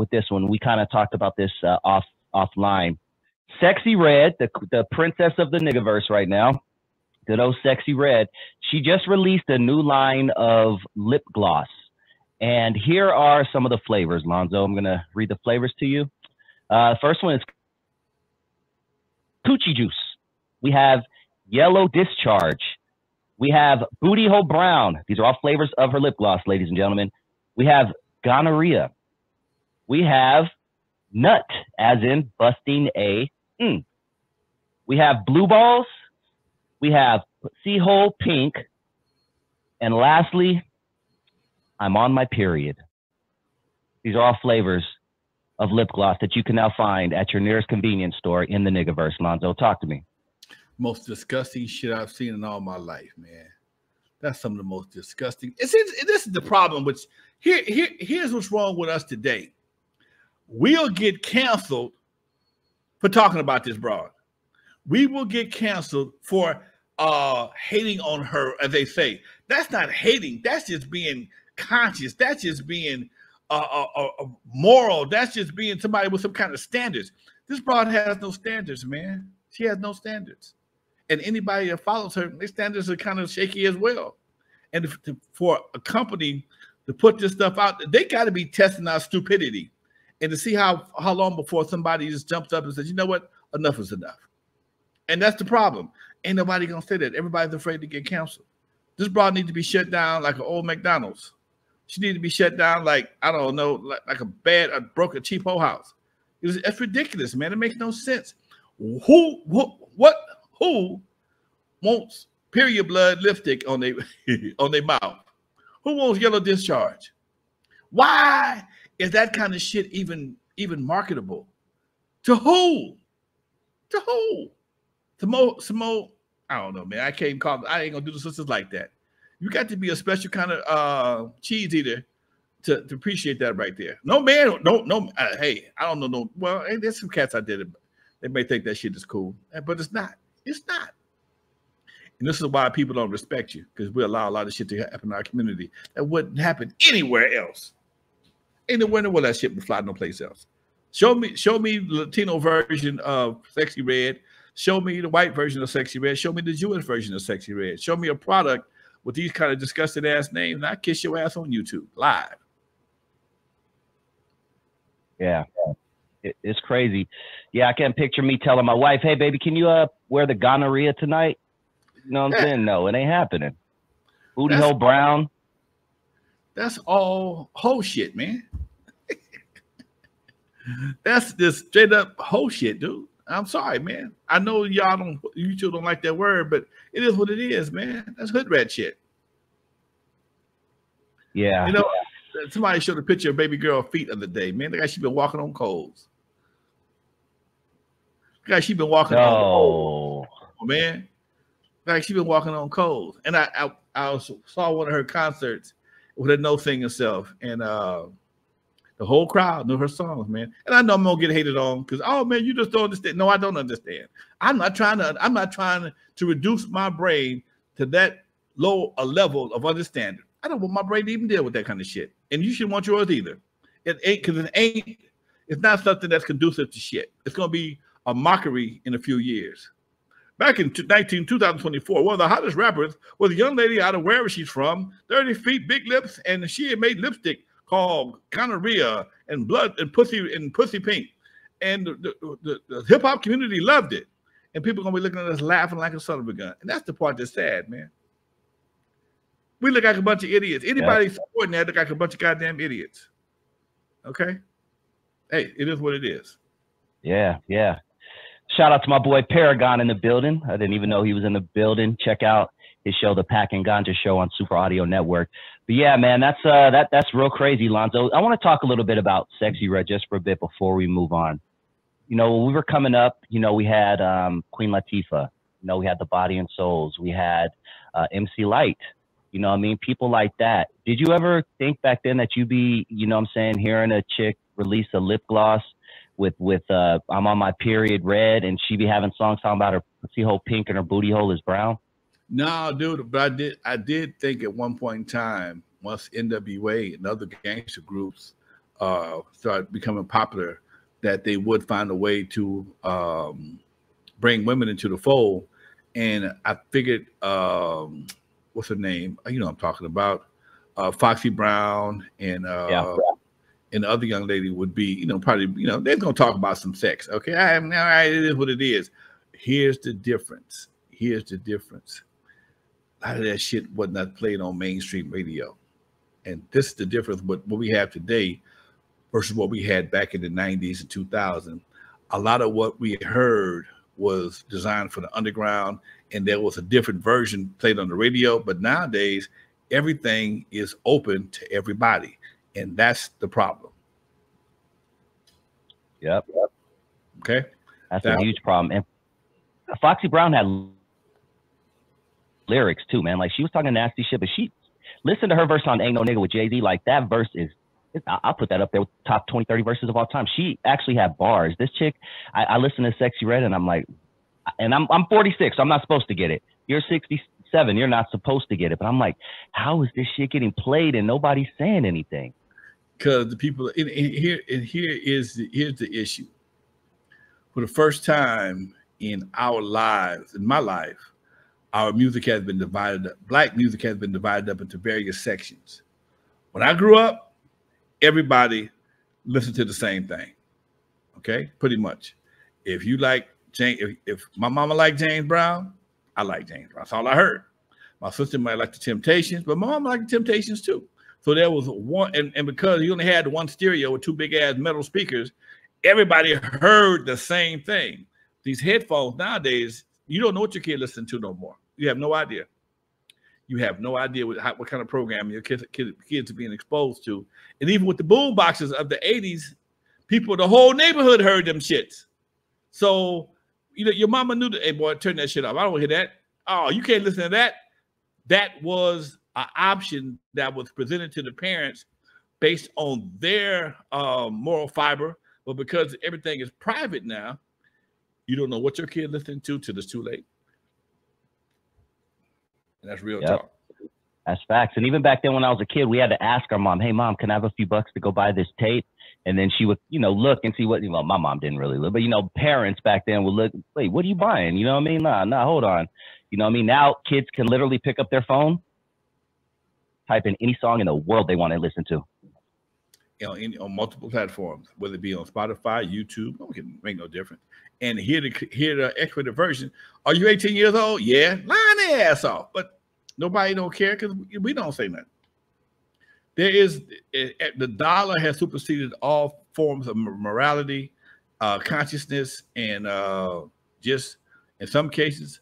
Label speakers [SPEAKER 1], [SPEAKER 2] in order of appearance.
[SPEAKER 1] with this one. We kind of talked about this offline. SEXYY Red, the princess of the niggaverse right now, good old SEXYY Red. She just released a new line of lip gloss. And here are some of the flavors, Lonzo. I'm going to read the flavors to you. First one is Coochie Juice. We have Yellow Discharge. We have Booty Hole Brown. These are all flavors of her lip gloss, ladies and gentlemen. We have Gonorrhea. We have Nut, as in busting a. We have Blue Balls. We have Pussy Hole Pink. And lastly, I'm on my period. These are all flavors of lip gloss that you can now find at your nearest convenience store in the niggaverse. Lonzo, talk to me.
[SPEAKER 2] Most disgusting shit I've seen in all my life, man. That's some of the most disgusting. This is the problem. Which here's what's wrong with us today. We'll get canceled for talking about this broad. We will get canceled for hating on her, as they say. That's not hating. That's just being conscious. That's just being moral. That's just being somebody with some kind of standards. This broad has no standards, man. She has no standards. And anybody that follows her, their standards are kind of shaky as well. And for a company to put this stuff out, they got to be testing our stupidity and to see how long before somebody just jumps up and says, you know what, enough is enough. And that's the problem. Ain't nobody going to say that. Everybody's afraid to get canceled. This broad needs to be shut down like an old McDonald's. She needs to be shut down like, I don't know, like a broken cheap whole house. It's ridiculous, man. It makes no sense. Who wants period blood lipstick on their mouth? Who wants yellow discharge? Why is that kind of shit even marketable? To who? To who? Some more, I don't know, man. I ain't gonna do the sisters like that. You got to be a special kind of cheese eater to appreciate that right there. No man, no. Hey, I don't know. No, well, hey, there's some cats out there that they may think that shit is cool, but it's not. It's not. And this is why people don't respect you, because we allow a lot of shit to happen in our community that wouldn't happen anywhere else. Anywhere in the world, that shit would fly no place else. Show me the Latino version of SEXYY Red. Show me the white version of SEXYY Red. Show me the Jewish version of SEXYY Red. Show me a product with these kind of disgusting ass names, and I kiss your ass on YouTube live.
[SPEAKER 1] Yeah, it's crazy. Yeah, I can picture me telling my wife, "Hey, baby, can you wear the gonorrhea tonight?" You know what I'm saying? No, it ain't happening. Booty hole brown.
[SPEAKER 2] That's all whole shit, man. That's just straight up whole shit, dude. I'm sorry, man. I know you two don't like that word, but it is what it is, man. That's hood rat shit.
[SPEAKER 1] Yeah.
[SPEAKER 2] You know, somebody showed a picture of baby girl feet the other day, man. The guy, she been walking on coals. The guy, she been walking on coals, man. Like she been walking on coals. And I also saw one of her concerts with her no singing self, and the whole crowd knew her songs, man. And I know I'm gonna get hated on because, oh man, you just don't understand. No, I don't understand. I'm not trying to reduce my brain to that low a level of understanding. I don't want my brain to even deal with that kind of shit. And you shouldn't want yours either. It ain't, because it's not something that's conducive to shit. It's gonna be a mockery in a few years. Back in 2024, one of the hottest rappers was a young lady out of wherever she's from, 30 feet, big lips, and she had made lipstick called Gonorrhea and Blood and Pussy Pink. And the hip-hop community loved it. And people are going to be looking at us laughing like a son of a gun. And that's the part that's sad, man. We look like a bunch of idiots. Anybody supporting that look like a bunch of goddamn idiots. Okay? Hey, it is what it is.
[SPEAKER 1] Yeah, yeah. Shout out to my boy Paragon in the building. I didn't even know he was in the building. Check out his show, The Pack and Ganja Show on Super Audio Network. But yeah, man, that's real crazy, Lonzo. I want to talk a little bit about SEXYY Red just for a bit before we move on. You know, when we were coming up, you know, we had Queen Latifah. You know, we had the Body and Souls. We had MC Light. You know what I mean? People like that. Did you ever think back then that you'd be, you know what I'm saying, hearing a chick release a lip gloss with I'm on my period red, and she be having songs talking about her pussy hole pink and her booty hole is brown?
[SPEAKER 2] No, dude, but I did think at one point in time, once N.W.A. and other gangster groups started becoming popular, that they would find a way to bring women into the fold. And I figured, what's her name? You know what I'm talking about. Foxy Brown and and the other young lady would be, you know, probably, you know, they're gonna talk about some sex. Okay, all right, it is what it is. Here's the difference. Here's the difference. A lot of that shit was not played on mainstream radio. And this is the difference with what we have today versus what we had back in the 90s and 2000. A lot of what we heard was designed for the underground, and there was a different version played on the radio. But nowadays, everything is open to everybody, and that's the problem.
[SPEAKER 1] Yep.
[SPEAKER 2] Okay.
[SPEAKER 1] That's a huge problem. And Foxy Brown had lyrics too, man. Like, she was talking nasty shit, but she listened to her verse on Ain't No Nigga with Jay-Z. Like, that verse is, I'll put that up there with top 20, 30 verses of all time. She actually had bars. This chick, I listen to SEXYY Red, and I'm like, and I'm 46, so I'm not supposed to get it. You're 67, you're not supposed to get it. But I'm like, how is this shit getting played and nobody's saying anything?
[SPEAKER 2] Because the people here's the issue. For the first time in our lives, in my life, our music has been divided up. Black music has been divided up into various sections. When I grew up, everybody listened to the same thing. Okay, pretty much. If you like James, if my mama liked James Brown, I like James Brown. That's all I heard. My sister might like the Temptations, but my mom liked the Temptations too. So there was one, and because you only had one stereo with two big ass metal speakers, everybody heard the same thing. These headphones nowadays, you don't know what your kid listens to no more. You have no idea. You have no idea what kind of programming your kids are being exposed to. And even with the boom boxes of the 80s, people, the whole neighborhood heard them shits. So, you know, your mama knew that, hey, boy, turn that shit off. I don't want to hear that. Oh, you can't listen to that. That was an option that was presented to the parents based on their moral fiber. But because everything is private now, you don't know what your kid listening to till it's too late. And that's real talk.
[SPEAKER 1] That's facts. And even back then when I was a kid, we had to ask our mom, hey, mom, can I have a few bucks to go buy this tape? And then she would, you know, look and see what, well, my mom didn't really look, but, you know, parents back then would look, wait, what are you buying? You know what I mean? Nah, hold on. You know what I mean? Now kids can literally pick up their phone, type in any song in the world they want to listen to.
[SPEAKER 2] You know, on multiple platforms, whether it be on Spotify, YouTube, it can make no difference. And hear the expert version. Are you 18 years old? Yeah, line their ass off. But nobody don't care because we don't say nothing. There is the dollar has superseded all forms of morality, consciousness, and just in some cases